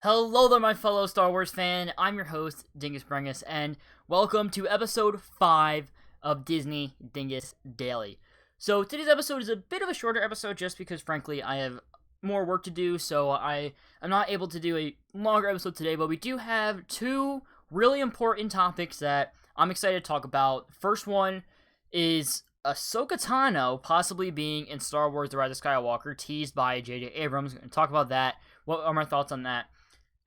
Hello there, my fellow Star Wars fan. I'm your host, Dingus, and welcome to episode 5 of Disney Dingus Daily. So today's episode is a bit of a shorter episode just because, frankly, I have more work to do, so I am not able to do a longer episode today, but we do have two really important topics that I'm excited to talk about. First one is Ahsoka Tano possibly being in Star Wars The Rise of Skywalker, teased by J.J. Abrams. I'm going to talk about that. What are my thoughts on that?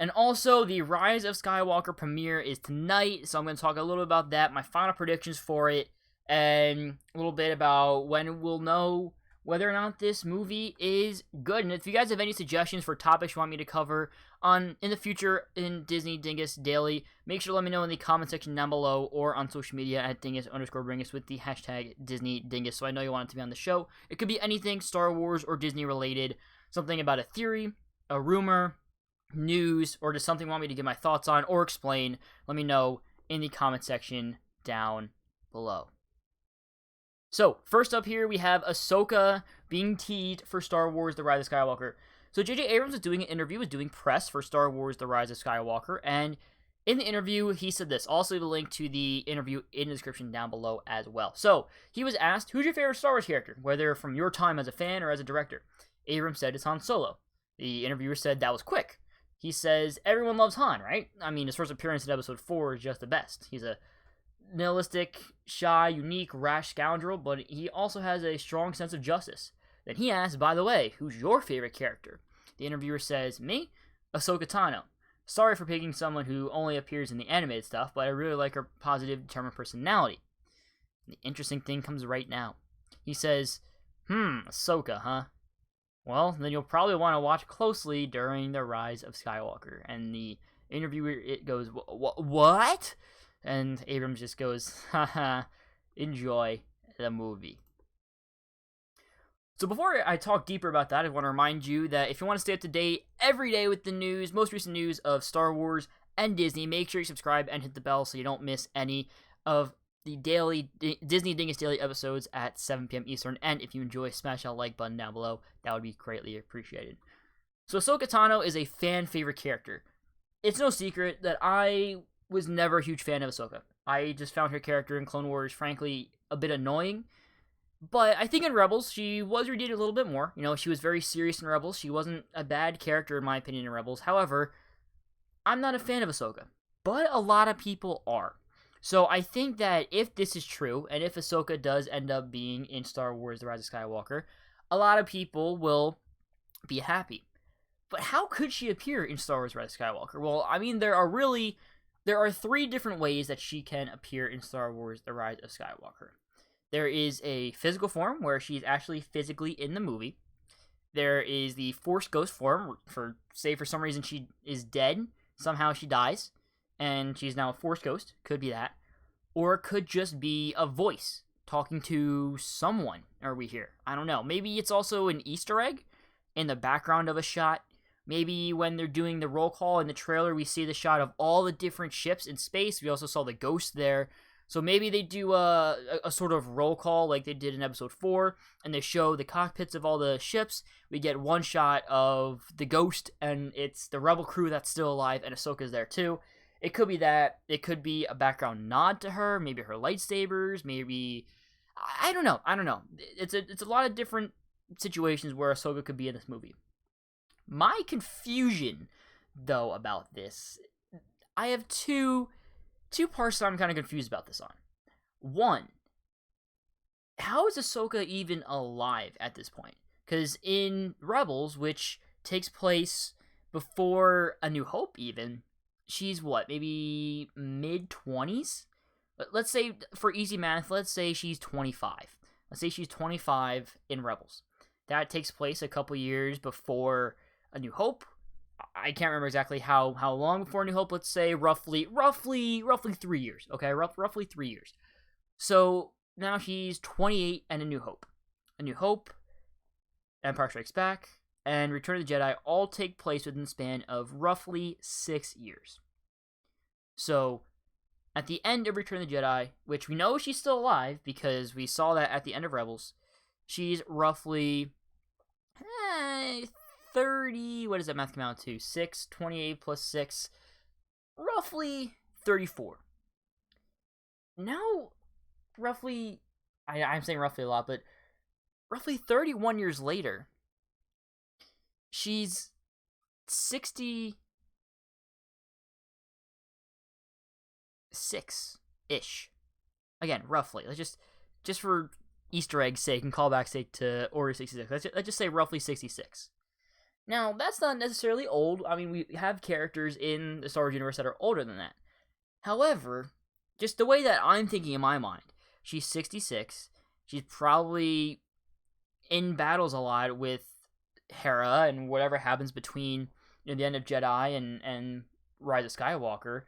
And also, the Rise of Skywalker premiere is tonight, so I'm going to talk a little bit about that, my final predictions for it, and a little bit about when we'll know whether or not this movie is good. And if you guys have any suggestions for topics you want me to cover in the future in Disney Dingus Daily, make sure to let me know in the comment section down below or on social media at Dingus_Bringus with the hashtag Disney Dingus, so I know you want it to be on the show. It could be anything Star Wars or Disney related, something about a theory, a rumor, news, or just something you want me to give my thoughts on or explain. Let me know in the comment section down below. So, first up here, we have Ahsoka being teased for Star Wars The Rise of Skywalker. So, J.J. Abrams was doing an interview, was doing press for Star Wars The Rise of Skywalker, and in the interview, he said this. I'll leave a link to the interview in the description down below as well. So, he was asked, who's your favorite Star Wars character, whether from your time as a fan or as a director? Abrams said it's Han Solo. The interviewer said that was quick. He says, everyone loves Han, right? I mean, his first appearance in episode 4 is just the best. He's a nihilistic, shy, unique, rash scoundrel, but he also has a strong sense of justice. Then he asks, by the way, who's your favorite character? The interviewer says, me? Ahsoka Tano. Sorry for picking someone who only appears in the animated stuff, but I really like her positive, determined personality. And the interesting thing comes right now. He says, Ahsoka, huh? Well, then you'll probably want to watch closely during The Rise of Skywalker. And the interviewer, it goes, what? And Abrams just goes, haha, enjoy the movie. So before I talk deeper about that, I want to remind you that if you want to stay up to date every day with the news, most recent news of Star Wars and Disney, make sure you subscribe and hit the bell so you don't miss any of the daily Disney Dingus Daily episodes at 7 p.m. Eastern. And if you enjoy, smash that like button down below. That would be greatly appreciated. So Ahsoka Tano is a fan favorite character. It's no secret that I was never a huge fan of Ahsoka. I just found her character in Clone Wars, frankly, a bit annoying. But I think in Rebels, she was redeemed a little bit more. You know, she was very serious in Rebels. She wasn't a bad character, in my opinion, in Rebels. However, I'm not a fan of Ahsoka. But a lot of people are. So I think that if this is true, and if Ahsoka does end up being in Star Wars The Rise of Skywalker, a lot of people will be happy. But how could she appear in Star Wars The Rise of Skywalker? Well, I mean, there are 3 different ways that she can appear in Star Wars The Rise of Skywalker. There is a physical form where she's actually physically in the movie. There is the Force Ghost form, for some reason she is dead, somehow she dies, and she's now a Force Ghost, could be that. Or it could just be a voice talking to someone, are we here? I don't know. Maybe it's also an Easter egg in the background of a shot. Maybe when they're doing the roll call in the trailer, we see the shot of all the different ships in space. We also saw the ghost there. So maybe they do a sort of roll call like they did in episode 4, and they show the cockpits of all the ships. We get one shot of the ghost, and it's the rebel crew that's still alive, and Ahsoka's there too. It could be that. It could be a background nod to her, maybe her lightsabers, maybe... I don't know. It's a lot of different situations where Ahsoka could be in this movie. My confusion, though, about this, I have two parts that I'm kind of confused about this on. One, how is Ahsoka even alive at this point? Because in Rebels, which takes place before A New Hope even, she's what, maybe mid-20s? Let's say, for easy math, let's say she's 25. Let's say she's 25 in Rebels. That takes place a couple years before A New Hope. I can't remember exactly how long before A New Hope. Let's say roughly 3 years. Okay, roughly 3 years. So now she's 28 and A New Hope. A New Hope, Empire Strikes Back, and Return of the Jedi all take place within the span of roughly 6 years. So at the end of Return of the Jedi, which we know she's still alive because we saw that at the end of Rebels, she's roughly 30, what does that math come out to? 6, 28 plus 6, roughly 34. Now, roughly, I'm saying roughly a lot, but roughly 31 years later, she's 66-ish. Again, roughly. Let's just for Easter egg sake and callback sake to Order 66, let's just say roughly 66. Now, that's not necessarily old. I mean, we have characters in the Star Wars universe that are older than that. However, just the way that I'm thinking in my mind, she's 66. She's probably in battles a lot with Hera and whatever happens between the end of Jedi and Rise of Skywalker.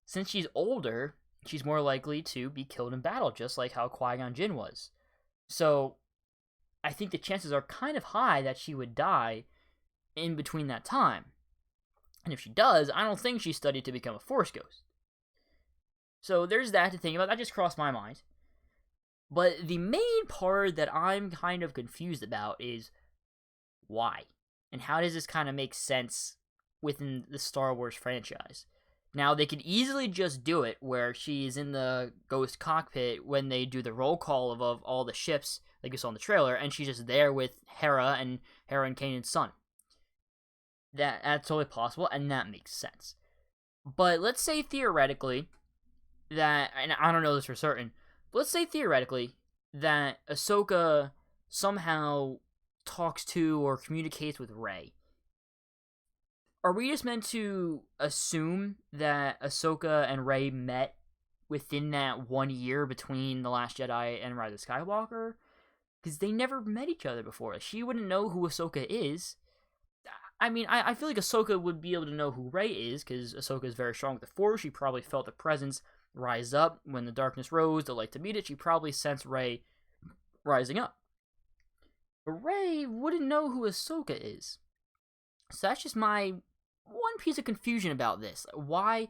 Since she's older, she's more likely to be killed in battle, just like how Qui-Gon Jinn was. So, I think the chances are kind of high that she would die in between that time. And if she does, I don't think she's studied to become a Force ghost. So there's that to think about. That just crossed my mind. But the main part that I'm kind of confused about is why? And how does this kind of make sense within the Star Wars franchise? Now, they could easily just do it where she's in the ghost cockpit when they do the roll call of all the ships, like you saw in the trailer, and she's just there with Hera and Kanan's son. That's totally possible, and that makes sense. But let's say theoretically that, and I don't know this for certain, but let's say theoretically that Ahsoka somehow talks to or communicates with Rey. Are we just meant to assume that Ahsoka and Rey met within that 1 year between The Last Jedi and Rise of Skywalker? Because they never met each other before. She wouldn't know who Ahsoka is. I mean, I feel like Ahsoka would be able to know who Rey is, because Ahsoka is very strong with the Force. She probably felt the presence rise up when the darkness rose, the light to meet it. She probably sensed Rey rising up. But Rey wouldn't know who Ahsoka is. So that's just my one piece of confusion about this. Why?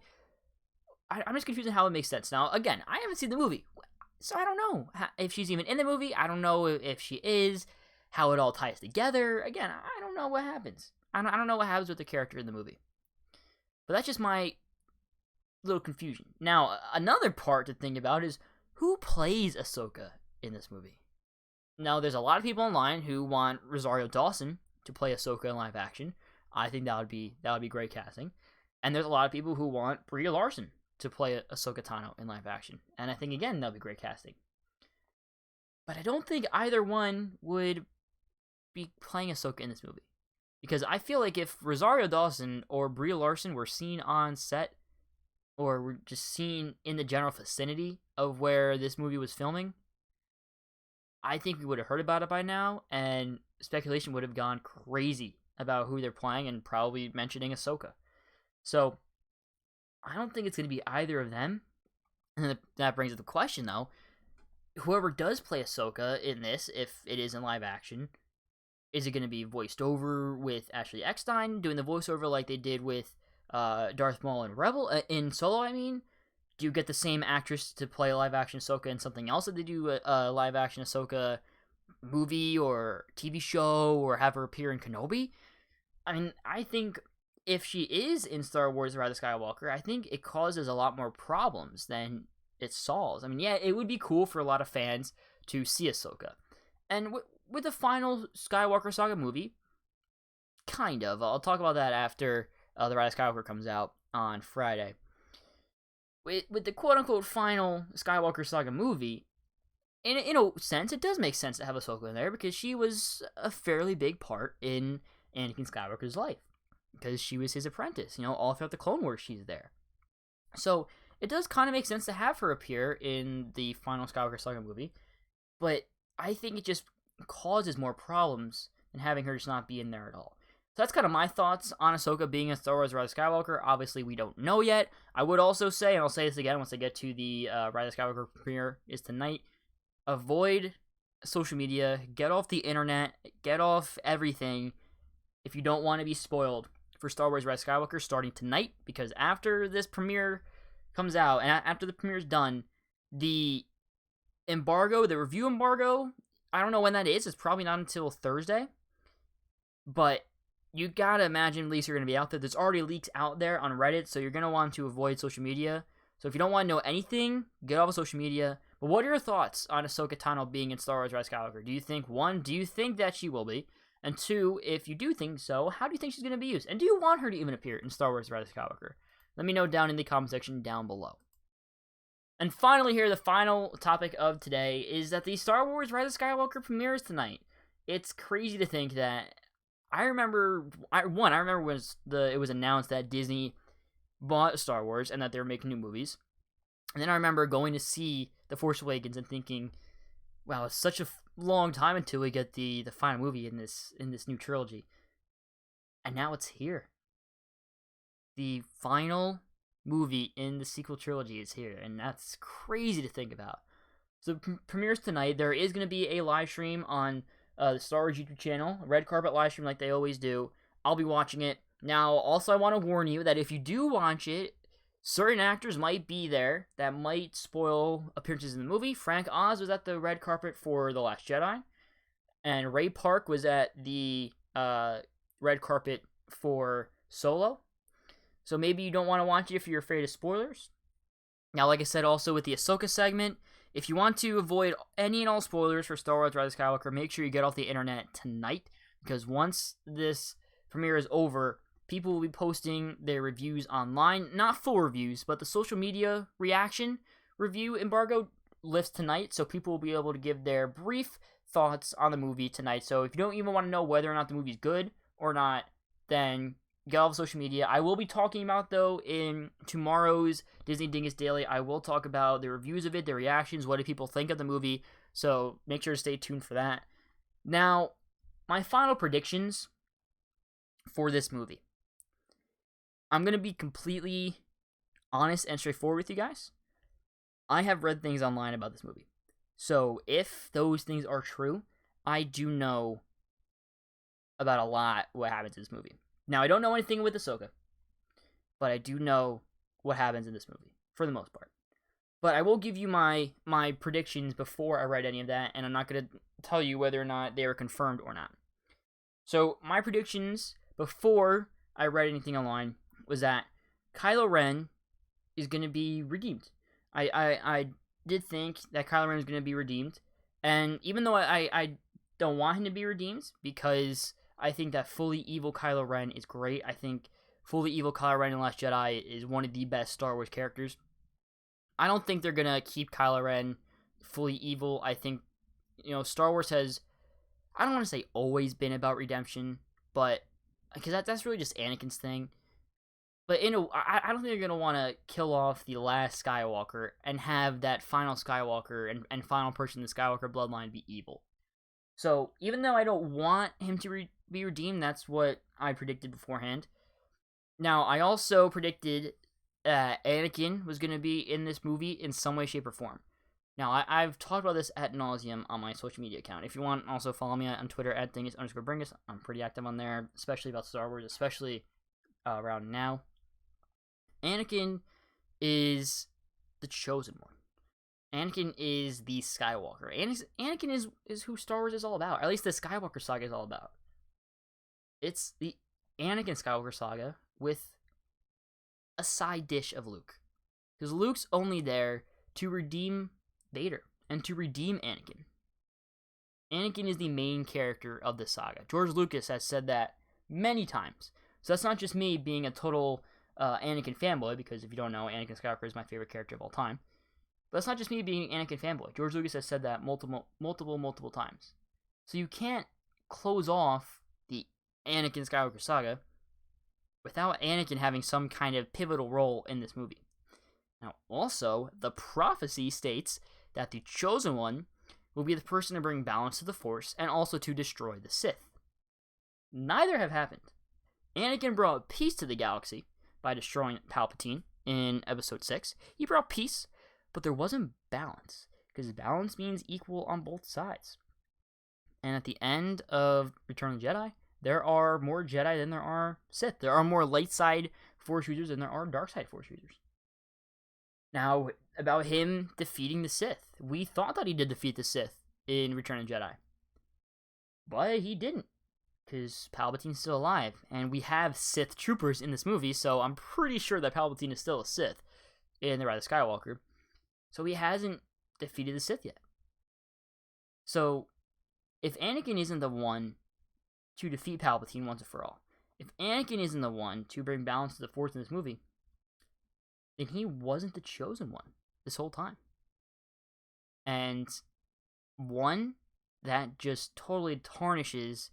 I'm just confused on how it makes sense. Now, again, I haven't seen the movie, so I don't know if she's even in the movie. I don't know if she is, how it all ties together. Again, I don't know what happens. I don't know what happens with the character in the movie. But that's just my little confusion. Now, another part to think about is who plays Ahsoka in this movie. Now, there's a lot of people online who want Rosario Dawson to play Ahsoka in live action. I think that would be great casting. And there's a lot of people who want Brie Larson to play Ahsoka Tano in live action. And I think, again, that would be great casting. But I don't think either one would be playing Ahsoka in this movie. Because I feel like if Rosario Dawson or Brie Larson were seen on set, or were just seen in the general vicinity of where this movie was filming, I think we would have heard about it by now, and speculation would have gone crazy about who they're playing and probably mentioning Ahsoka. So, I don't think it's going to be either of them. And that brings up the question, though. Whoever does play Ahsoka in this, if it is in live action, is it going to be voiced over with Ashley Eckstein, doing the voiceover like they did with Darth Maul in Rebel, in Solo, I mean? Do you get the same actress to play live action Ahsoka in something else that they do a live action Ahsoka movie or TV show, or have her appear in Kenobi? I mean, I think if she is in Star Wars: Rise of Skywalker, I think it causes a lot more problems than it solves. I mean, yeah, it would be cool for a lot of fans to see Ahsoka. And with the final Skywalker Saga movie, kind of. I'll talk about that after The Rise of Skywalker comes out on Friday. With the quote-unquote final Skywalker Saga movie, in a sense, it does make sense to have Ahsoka in there, because she was a fairly big part in Anakin Skywalker's life, because she was his apprentice, all throughout the Clone Wars she's there. So, it does kind of make sense to have her appear in the final Skywalker Saga movie, but I think it just causes more problems than having her just not be in there at all. So that's kind of my thoughts on Ahsoka being in Star Wars: Rise of Skywalker. Obviously, we don't know yet. I would also say, and I'll say this again once I get to the Rise of Skywalker premiere, is tonight, avoid social media, get off the internet, get off everything if you don't want to be spoiled for Star Wars: Rise of Skywalker starting tonight, because after this premiere comes out, and after the premiere is done, the embargo, the review embargo, I don't know when that is. It's probably not until Thursday. But you gotta imagine leaks are gonna be out there. There's already leaks out there on Reddit, so you're gonna want to avoid social media. So if you don't want to know anything, get off of social media. But what are your thoughts on Ahsoka Tano being in Star Wars Rise of Skywalker? Do you think, one, do you think that she will be? And two, if you do think so, how do you think she's going to be used? And do you want her to even appear in Star Wars Rise of Skywalker? Let me know down in the comment section down below. And finally here, the final topic of today is that the Star Wars Rise of Skywalker premieres tonight. It's crazy to think that I remember when it was announced that Disney bought Star Wars and that they were making new movies. And then I remember going to see The Force Awakens and thinking, wow, it's such a long time until we get the final movie in this new trilogy. And now it's here. The final movie in the sequel trilogy is here, and that's crazy to think about. So premieres tonight. There is going to be a live stream on the Star Wars YouTube channel, a red carpet live stream like they always do. I'll be watching it. Now, also I want to warn you that if you do watch it, certain actors might be there that might spoil appearances in the movie. Frank Oz was at the red carpet for The Last Jedi, and Ray Park was at the red carpet for Solo. So maybe you don't want to watch it if you're afraid of spoilers. Now, like I said, also with the Ahsoka segment, if you want to avoid any and all spoilers for Star Wars Rise of Skywalker, make sure you get off the internet tonight, because once this premiere is over, people will be posting their reviews online. Not full reviews, but the social media reaction review embargo lifts tonight, so people will be able to give their brief thoughts on the movie tonight. So if you don't even want to know whether or not the movie's good or not, then get off social media. I will be talking about, though, in tomorrow's Disney Dingus Daily, I will talk about the reviews of it, the reactions, what do people think of the movie, so make sure to stay tuned for that. Now, my final predictions for this movie. I'm going to be completely honest and straightforward with you guys. I have read things online about this movie. So if those things are true, I do know about a lot what happens in this movie. Now, I don't know anything with Ahsoka, but I do know what happens in this movie, for the most part. But I will give you my predictions before I read any of that, and I'm not going to tell you whether or not they were confirmed or not. So, my predictions before I read anything online was that Kylo Ren is going to be redeemed. I did think that Kylo Ren was going to be redeemed, and even though I don't want him to be redeemed, because I think that fully evil Kylo Ren is great. I think fully evil Kylo Ren in The Last Jedi is one of the best Star Wars characters. I don't think they're going to keep Kylo Ren fully evil. I think, Star Wars has, I don't want to say always been about redemption, but, because that's really just Anakin's thing. But I don't think they're going to want to kill off the last Skywalker and have that final Skywalker and final person in the Skywalker bloodline be evil. So, even though I don't want him to be redeemed, that's what I predicted beforehand. Now, I also predicted Anakin was going to be in this movie in some way, shape, or form. Now, I've talked about this ad nauseum on my social media account. If you want, also follow me on Twitter at Dingus_Bringus. I'm pretty active on there, especially about Star Wars, especially around now. Anakin is the chosen one. Anakin is the Skywalker. Anakin is who Star Wars is all about. At least the Skywalker saga is all about. It's the Anakin Skywalker saga with a side dish of Luke. Because Luke's only there to redeem Vader and to redeem Anakin. Anakin is the main character of the saga. George Lucas has said that many times. So that's not just me being a total Anakin fanboy, because if you don't know, Anakin Skywalker is my favorite character of all time. But that's not just me being Anakin fanboy. George Lucas has said that multiple times. So you can't close off the Anakin Skywalker saga without Anakin having some kind of pivotal role in this movie. Now, also, the prophecy states that the Chosen One will be the person to bring balance to the Force and also to destroy the Sith. Neither have happened. Anakin brought peace to the galaxy by destroying Palpatine in Episode 6. He brought peace, but there wasn't balance, because balance means equal on both sides. And at the end of Return of the Jedi, there are more Jedi than there are Sith. There are more light side Force users than there are dark side Force users. Now, about him defeating the Sith. We thought that he did defeat the Sith in Return of the Jedi. But he didn't. because Palpatine's still alive, and we have Sith troopers in this movie, so I'm pretty sure that Palpatine is still a Sith in The Rise of Skywalker. So he hasn't defeated the Sith yet. So if Anakin isn't the one to defeat Palpatine once and for all, if Anakin isn't the one to bring balance to the Force in this movie, then he wasn't the chosen one this whole time. And one, that just totally tarnishes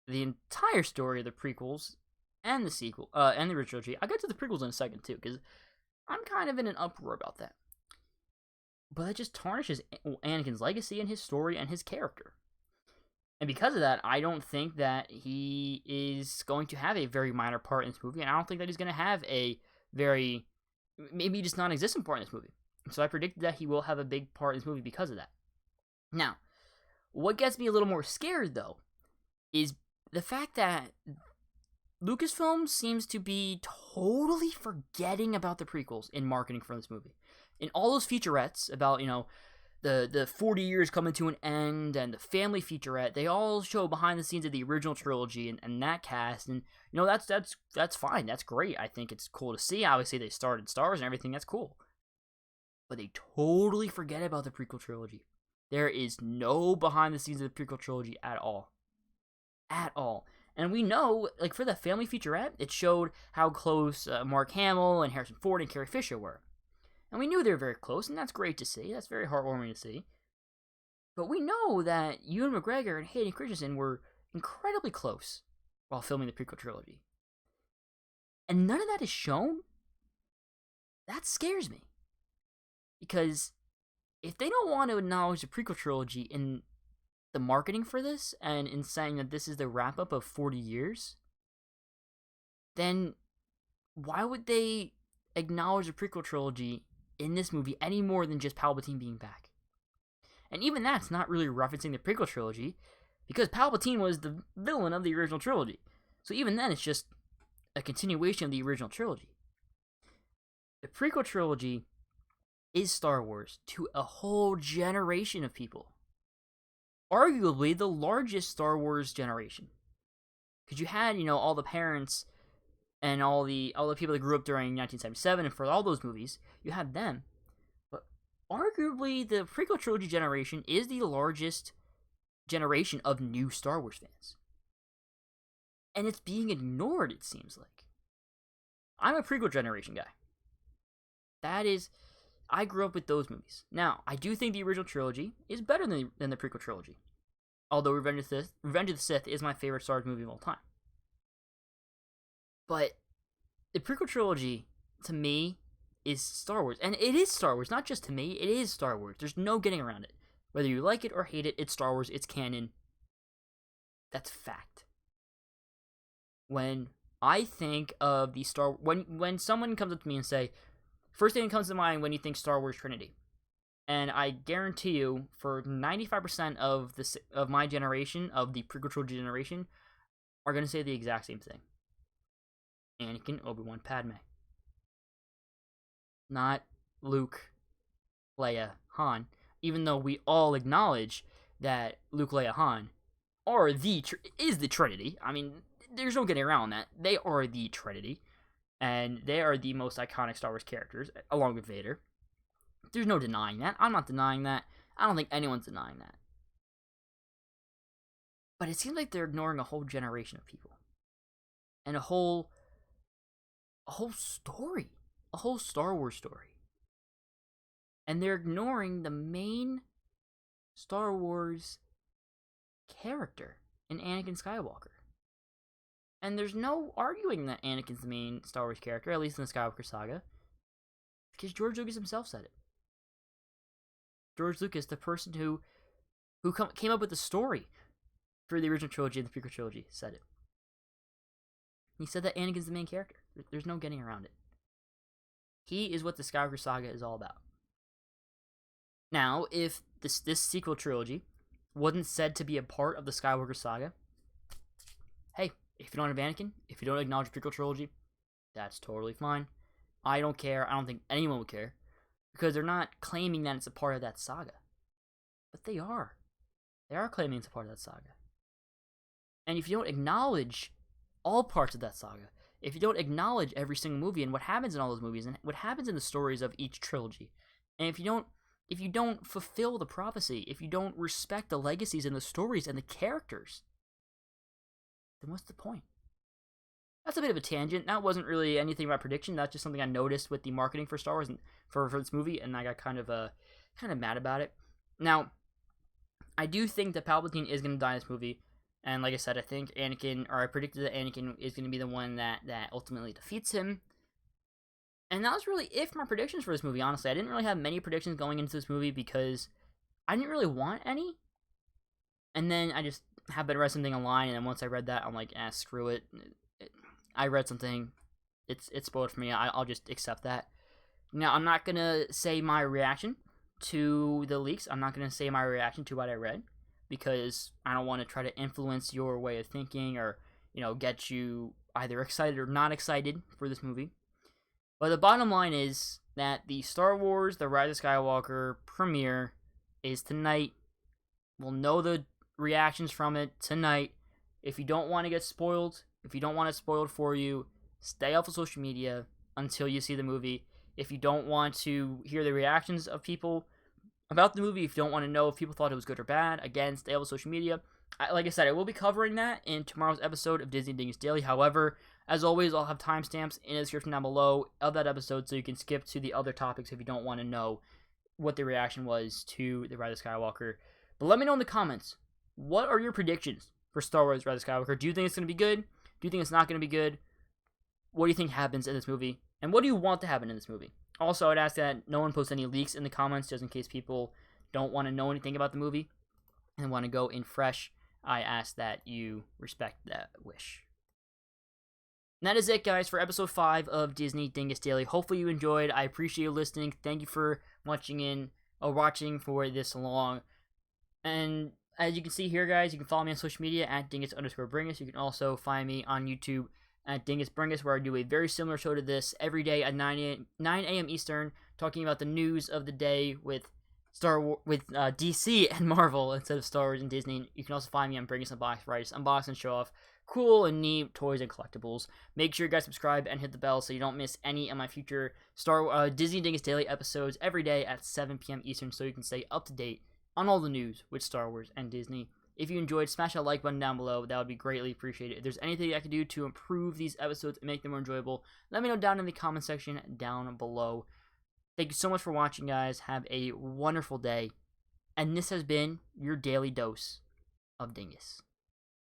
the entire story of the prequels and the sequel, and the original trilogy. I'll get to the prequels in a second too, because I'm kind of in an uproar about that. But it just tarnishes Anakin's legacy and his story and his character. And because of that, I don't think that he is going to have a very minor part in this movie, and I don't think that he's going to have a very, maybe just non-existent part in this movie. So I predicted that he will have a big part in this movie because of that. Now, what gets me a little more scared, though, is the fact that Lucasfilm seems to be totally forgetting about the prequels in marketing for this movie. In all those featurettes about, the 40 years coming to an end and the family featurette, they all show behind the scenes of the original trilogy and that cast, and that's fine, that's great. I think it's cool to see. Obviously they started Star Wars and everything, that's cool. But they totally forget about the prequel trilogy. There is no behind the scenes of the prequel trilogy at all. At all. And we know, like, for the family featurette, it showed how close Mark Hamill and Harrison Ford and Carrie Fisher were. And we knew they were very close, and that's great to see. That's very heartwarming to see. But we know that Ewan McGregor and Hayden Christensen were incredibly close while filming the prequel trilogy. And none of that is shown? That scares me. Because if they don't want to acknowledge the prequel trilogy in the marketing for this, and in saying that this is the wrap-up of 40 years, then why would they acknowledge the prequel trilogy in this movie any more than just Palpatine being back? And even that's not really referencing the prequel trilogy, because Palpatine was the villain of the original trilogy. So even then, it's just a continuation of the original trilogy. The prequel trilogy is Star Wars to a whole generation of people. Arguably the largest Star Wars generation. Because you had, all the parents and all the people that grew up during 1977, and for all those movies, you had them. But arguably, the prequel trilogy generation is the largest generation of new Star Wars fans. And it's being ignored, it seems like. I'm a prequel generation guy. I grew up with those movies. Now, I do think the original trilogy is better than the prequel trilogy. Although Revenge of the Sith is my favorite Star Wars movie of all time. But the prequel trilogy, to me, is Star Wars. And it is Star Wars, not just to me, it is Star Wars. There's no getting around it. Whether you like it or hate it, it's Star Wars, it's canon. That's fact. When I think of the when someone comes up to me and say, first thing that comes to mind when you think Star Wars Trinity. And I guarantee you, for 95% of my generation, of the prequel trilogy generation, are going to say the exact same thing. Anakin, Obi-Wan, Padme. Not Luke, Leia, Han. Even though we all acknowledge that Luke, Leia, Han are is the Trinity. I mean, there's no getting around that. They are the Trinity. And they are the most iconic Star Wars characters, along with Vader. There's no denying that. I'm not denying that. I don't think anyone's denying that. But it seems like they're ignoring a whole generation of people. And a whole story. A whole Star Wars story. And they're ignoring the main Star Wars character in Anakin Skywalker. And there's no arguing that Anakin's the main Star Wars character, at least in the Skywalker saga. Because George Lucas himself said it. George Lucas, the person who came up with the story for the original trilogy and the prequel trilogy, said it. He said that Anakin's the main character. There's no getting around it. He is what the Skywalker saga is all about. Now, if this sequel trilogy wasn't said to be a part of the Skywalker saga, hey, if you don't have Anakin, if you don't acknowledge the prequel trilogy, that's totally fine. I don't care. I don't think anyone would care. Because they're not claiming that it's a part of that saga. But they are. They are claiming it's a part of that saga. And if you don't acknowledge all parts of that saga, if you don't acknowledge every single movie and what happens in all those movies and what happens in the stories of each trilogy, and if you don't fulfill the prophecy, if you don't respect the legacies and the stories and the characters, then what's the point? That's a bit of a tangent. That wasn't really anything about prediction. That's just something I noticed with the marketing for Star Wars and for this movie, and I got kind of mad about it. Now, I do think that Palpatine is going to die in this movie, and like I said, I predicted that Anakin is going to be the one that ultimately defeats him. And that was really it for my predictions for this movie, honestly. I didn't really have many predictions going into this movie because I didn't really want any. And then I just happened to read something online, and then once I read that, I'm like, screw it. I read something. It's spoiled for me. I'll just accept that. Now, I'm not going to say my reaction to the leaks. I'm not going to say my reaction to what I read because I don't want to try to influence your way of thinking or, get you either excited or not excited for this movie. But the bottom line is that the Star Wars The Rise of Skywalker premiere is tonight. We'll know the reactions from it tonight. If you don't want to get spoiled, if you don't want it spoiled for you, stay off of social media until you see the movie. If you don't want to hear the reactions of people about the movie, if you don't want to know if people thought it was good or bad, again, stay off of social media. Like I said, I will be covering that in tomorrow's episode of Disney Dingus Daily. However, as always, I'll have timestamps in the description down below of that episode so you can skip to the other topics if you don't want to know what the reaction was to The Rise of Skywalker. But let me know in the comments, what are your predictions for Star Wars Rise of Skywalker? Do you think it's going to be good? Do you think it's not going to be good? What do you think happens in this movie? And what do you want to happen in this movie? Also, I'd ask that no one post any leaks in the comments just in case people don't want to know anything about the movie and want to go in fresh. I ask that you respect that wish. And that is it, guys, for episode 5 of Disney Dingus Daily. Hopefully you enjoyed. I appreciate you listening. Thank you for watching for this long. And as you can see here, guys, you can follow me on social media at Dingus_Bringus. You can also find me on YouTube at Dingus Bringus, where I do a very similar show to this every day at 9 a.m. Eastern, talking about the news of the day with DC and Marvel instead of Star Wars and Disney. You can also find me on Bringus Unbox, where I just unbox and show off cool and neat toys and collectibles. Make sure you guys subscribe and hit the bell so you don't miss any of my future Disney Dingus Daily episodes every day at 7 p.m. Eastern, so you can stay up to date on all the news with Star Wars and Disney. If you enjoyed, smash that like button down below. That would be greatly appreciated. If there's anything I can do to improve these episodes and make them more enjoyable, let me know down in the comment section down below. Thank you so much for watching, guys. Have a wonderful day. And this has been your daily dose of Dingus.